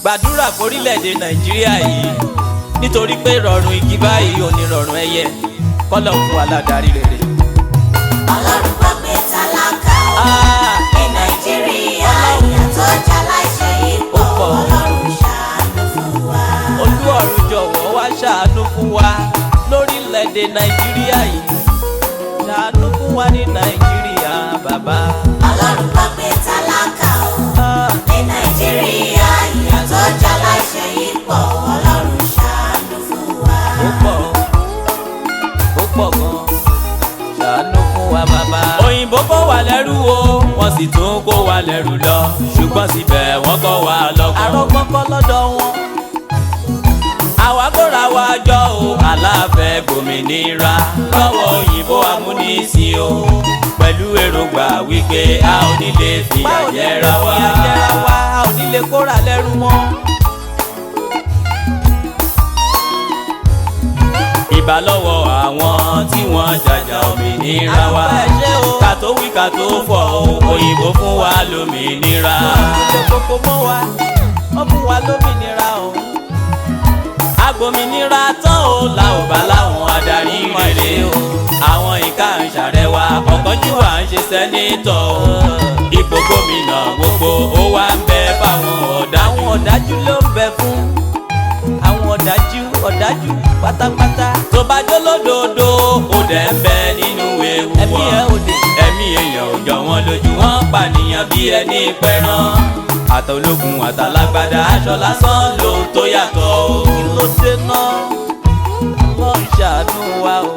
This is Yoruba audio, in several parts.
gbàdúrà forílẹ̀-èdè Nàìjíríà yìí nítorí pé rọrùn igi báyìí ò ní rọrùn ẹyẹ kọ́lọ̀ fún wa ládarí rere. Ọlọ́run gbọ́ pé tálákà ó ní Nàìjíríà ìyà tó jẹ aláìṣẹ̀ yìí pọ̀. Ọlọ́run ṣàánú fún wa. Olúọ̀run jọ̀wọ́ wá ṣàánú fún wa lórílẹ̀-èdè Nàìjíríà yìí, ṣàánú fún wa ní Nàìjíríà bàbá. Ọlọ́run gbọ́ pé tálákà ó ní Nàìjíríà ìyà tó jẹ aláìṣẹ̀ yìí pọ̀. Ọlọ́run ṣàánú fún wa. Ó pọ̀ gan, ṣàánú fún wa bàbá. Òyìnbó kó wa lẹ́rú o, wọ́n sì tún kó wa lẹ́rú lọ, ṣùgbọ́n síbẹ̀ wọ́n kọ́ wa lọ́gbọ́n. Àrọ́gbọ́n kọ́ lọ́dọ̀ wọn. Àwa kóra wa jọ o, aláfẹ́ gbòmìnira lọ́wọ́ òyìnbó amúnisìn o, pẹ̀lú èròǹgbà wípé a ò ní lè fìyà jẹra wa. A ò ní lè kóra lẹ́rú mọ́. Ìbà lọ́wọ́ àwọn tí wọ́n jàjà òmìnira wa. Ká tó wí ká tó fọ̀ òyìnbó fún wa lómìnira. Kókó mọ́ wa, wọ́n fún wa lómìnira o. Agbòmìnira tán o, la ò bá láwọn adarí rere o. Àwọn ìka ń ṣàrẹwà, ọ̀kánjúwà ń ṣe sẹ́nétọ̀ o. Ipò gómìnà gbogbo ó wá ń bẹ fáwọn ọ̀dájú. Àwọn ọ̀dájú ló ń bẹ fún àwọn ọ̀dájú pátápátá. Tó bá jó lódodo ó dẹ̀ ń bẹ nínú ewu wọn. Ẹ̀mí ẹ̀ òde. Ẹ̀mí èèyàn ò jọ wọn lójú, wọ́n pànìyàn bí ẹni pẹran. Àtọlógun àtàlágbádá aṣọ lásán ló tó yàtọ̀ o. Kí ló dé náà? Ọlọ́run ṣàánú wa o.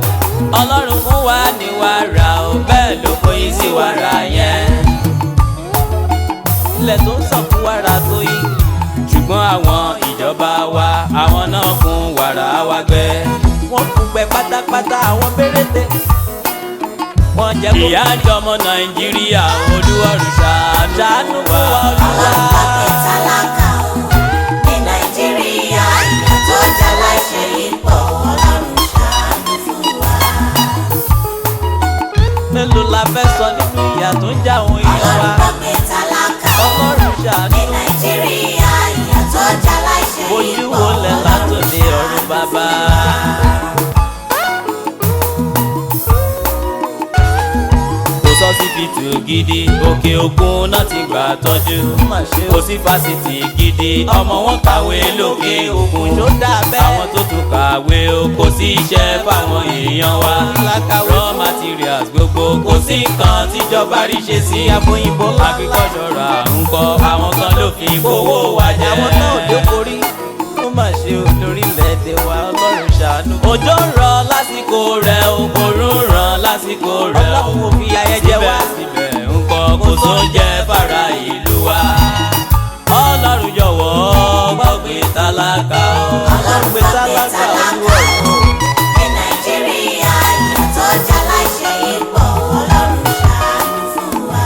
Ọlọ́run fún wa ní wàrà o, bẹ́ẹ̀ ló fòyín sí wàrà yẹn. Ilẹ̀ tó ń sàn fún wàrà tó yí. Ṣùgbọ́n àwọn ìjọba wa, àwọn náà fún wàrà wa gbẹ. Wọ́n fún gbẹ pátápátá àwọn péréte. Wọ́n jẹ́ kó. Ìyà ń jọmọ Nàìjíríà, Olúọ̀run ṣàánú wa. Ọlọ́run gbọ́ pé tálákà ó ní Nàìjíríà ìyà tó jẹ aláìṣẹ̀ yìí pọ̀. Ọlọ́run ṣàánú fún wa. Mélòó la fẹ́ sọ nínú ìyà tó ń jà àwọn èèyàn wa? Ọlọ́run gbọ́ pé tálákà ó Ọlọ́run ṣàánú. ní Nàìjíríà ìyà tó jẹ aláìṣẹ̀ yìí Ojú pọ̀. wo lẹ̀ látòdì ọ̀run bàbá? Sọ́sibítù gidi òkè òkun náà ti gbà tọ́jú. Kò sí fásitì gidi, ọmọ wọn kàwé lókè òkun. Àwọn tó tún kàwé o, kò sí iṣẹ́ fáwọn èèyàn wa. Raw materials gbogbo, kò sí nǹkan tíjọba rí ṣe sí. Agriculture ń kọ́, àwọn kan ló fi kówó wa jẹ. Àwọn náà ló korí, ó mà ṣe olórílẹ̀-èdè wa. Ọlọ́run ṣàánú. Òjò ń rọ̀ lásìkò rẹ̀, òòrùn ń ràn lásìkò rẹ̀. Ọlọ́run ò fi ayẹyẹ jẹ wá. Síbẹ̀ ń kọ́ kó tó jẹ́ fara ìlú wa. Ọlọ́run jọ̀wọ́ gbọ́ pé tálákà o. Ọlọ́run gbọ́ pé tálákà ó ní Nàìjíríà ìyà tó jẹ aláìṣẹ̀ yìí pọ̀. Ọlọ́run ṣàánú fún wa.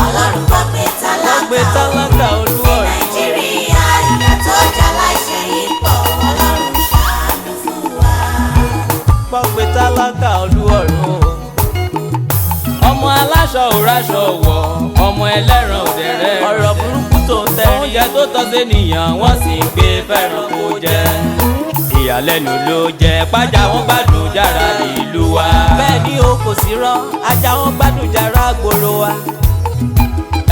Ọlọ́run gbọ́ pé tálákà ó ní Nàìjíríà ìyà tó jẹ aláìṣẹ̀ yìí pọ̀. Ọlọ́run ṣàánú fún wa. Gbọ́ pé tálákà Olúọ̀run o. Ọmọ aláṣọ ò ráṣọ wọ̀, ọmọ ẹlẹ́ran ò dẹ̀rẹ́. Ọ̀rọ̀ burúkú tó ń tẹ́rí. Oúnjẹ tó tọ́ sí ènìyàn wọ́n sì ń gbé fẹ́ràn kó jẹ. Ìyàlẹ́nu ló jẹ́ pájà wọn gbádùn jára ìlú wa. Bẹ́ẹ̀ ni o kò sí rọ́, ajá wọn gbádùn jára gbòòrò wa.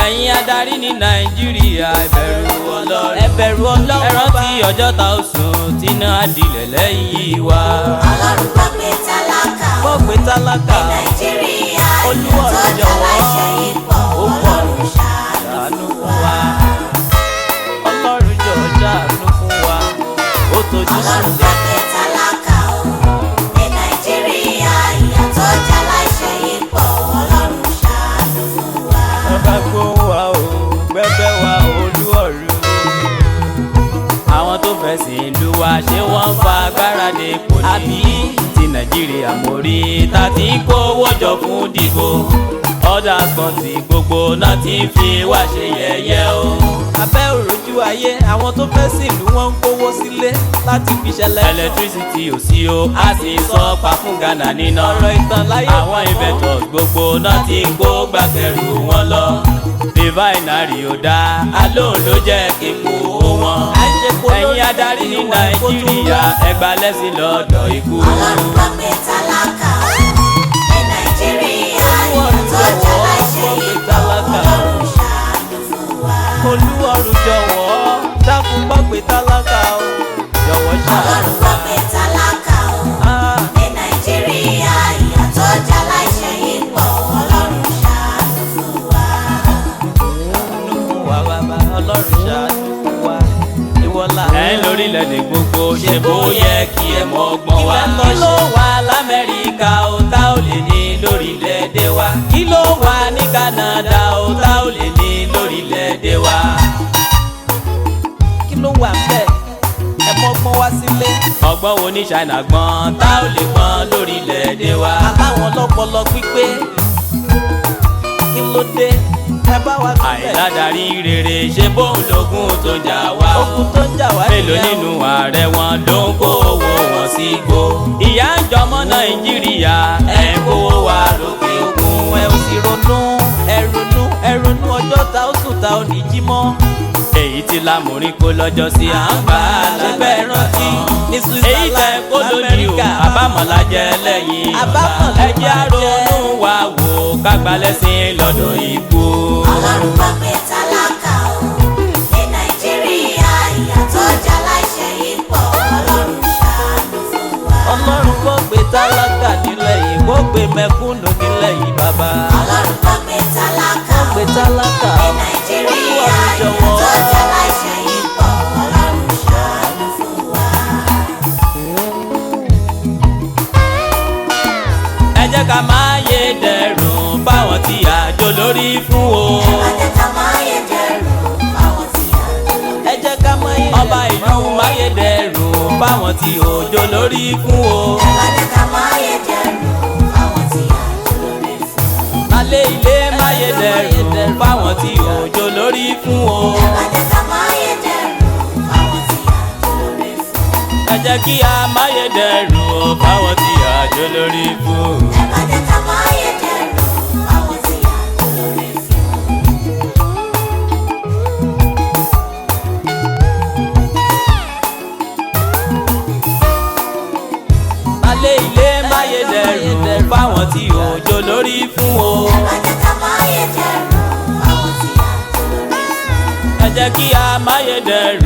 Ẹ̀yin adarí ní Nàìjíríà, ẹ bẹ̀rù Ọlọ́run. Ẹ bẹ̀rù Ọlọ́run. Ẹ rántí ọjọ́ tá ó sùn tí iná adìlẹ̀ lẹ́yìn wa. Ọlọ́run gbọ́ pé tálákà ó Gbọ́ pé tálákà ní Nàìjíríà ìyà tó Olúọ̀run jẹ aláìṣẹ̀ yìí pọ̀. ó pọ̀ Ọlọ́run ṣàánú ṣàánú fún fún wa. wa. Ọlọ́run jọ̀ọ́ ṣàánú fún wa. Ó tójú Ọlọ́run sùn. gbọ́ pé tálákà ó ní Nàìjíríà ìyà tó jẹ aláìṣẹ̀ yìí pọ̀. Ọlọ́run ṣàánú fún wa. Bàbá gbóhùn wa o, gbẹ́gbẹ́ wa Olúọ̀run. Àwọn tó fẹ̀sìn ìlú wa ṣé wọ́n ń fa agbára dé ipò ní. Àbí ti Nàìjíríà mórí ta ti ń kówó jọ fún dìbò. Others country gbogbo náà ti ń fi wá ṣe yẹ̀yẹ́ o. abẹ́ òròjú ayé àwọn tó fẹ́ sílùú wọn ń kówó sílé láti fi ṣẹlẹ̀. electricity ò sí o a sì sọ pa fún Ghana níná. ọ̀rọ̀ ìtàn láyé àwọn inventors gbogbo náà ti ń kó gbàgbẹ́rù wọn lọ. refinery ò dáa alóhùn ló jẹ́ képo wọn. ẹ̀yin adarí ní Nàìjíríà ẹgbà lẹ́sìn lọ́dọ̀ ikú. Ọlọ́run gbọ́ pé tálákà ní Nàìjíríà ìyà tó jẹ́ láìṣe yìí pọ̀. Ọlọ́run ṣàánú fún wa. Olúwọ̀run jọ̀wọ́ dákun gbọ́ pé tálákà o jọ̀wọ́ ṣàánú. Ọlọ́run gbọ́ pé tálákà ní Nàìjíríà ìyà tó jẹ́ láìṣe yìí pọ̀. Ọlọ́run ṣàánú fún wa. Ṣàánú fún wa bàbá Ọlọ́run ṣàánú fún wa ìwọ́lá. ẹ lórílẹ̀‐èdè gbogbo ṣe bó yẹ kí ẹ mọ ọgbọ́n wa. kí ló wà l'Amẹ́ríkà ó tá ò lè ní lórílẹ̀‐èdè wa. kí ló wà ní Canada ó tá ò lè ní lórílẹ̀‐èdè wa. kí ló wà ńbẹ̀ ẹ mọ́gbọ́n wá sílé. ọgbọ́n wo ní China gbọ́n tá ò lè gbọ́n lórílẹ̀‐èdè wa. aláwọn lọ́pọlọ pípé kí ló dé ẹ bá wa sílẹ̀. àìládarí rere ṣe bóun lógún tó jà wá o. ogun tó ń jà wá mélòó nínú ààrẹ wọn ló ń kó owó wọn sí igbó. ìyà ń jọmọ Nàìjíríà ẹ̀ ń kówó wa lókè òkun. ẹ ò sì ronú ẹ ronú ọjọ́ ta ó sùn ta ó ní jí mọ́. èyí tí lámòrin kó lọ́jọ́ sí à ń gbà á lábẹ́ lábẹ́ rántí ní èyí Switzerland tẹ́ kó lónìí o Amẹ́ríkà. àbámọ̀lá jẹ́ lẹ́yìn Àbámọ̀ ọ̀la. ló ẹ jẹ́ máa àrònú wa wò kágbá lẹ́sìn lọ́dọ̀ ikú. Ọlọ́run gbọ́ pé tálákà ní Nàìjíríà ìyà tó jẹ́ láìṣe yìí pọ̀. Ọlọ́run ṣàánú fún wa. Ọlọ́run kó gbé tálákà nílẹ̀ yìí kó gbé mẹ̀kúnnù nílẹ̀ yìí bàbá. Ọlọ́run gbọ́ pé tálákà kó gbé tálákà ní Nàìjíríà Olúwa ìyà jọ̀wọ́. tó jẹ́ láìṣe yìí pọ̀. Ọlọ́run ṣàánú fún wa. ẹ jẹ́ ká máa yé dẹ̀rùn fáwọn tí àjò lórí fún o. Ẹ jẹ́ ká máa yé dẹrù àwọn tí a jọ lórí. ẹ jẹ́ ká mọ iye ọba ìlú máyédẹrùn fáwọn tí òjò lórí fún o. Ẹ jẹ́ ká máa yé dẹrù àwọn tí a jọ lórí fún. alẹ́ ilé máyédẹrùn fáwọn tí òjò lórí fún o. Ẹ jẹ́ ká máa yé dẹrù àwọn tí a jọ lórí fún. ẹ jẹ́ kí a máyédẹrùn fáwọn tí àjò lórí fún. Ẹ jẹ́ ká máa yé dẹrù àwọn tí a jọ lórí fún. alẹ́ ilé máyédẹrùn fáwọn tí òjò lórí fún o. Ẹ jẹ́ ká máa yé dẹrù àwọn tí a jọ lórí fún. ẹ jẹ́ kí a máyédẹrùn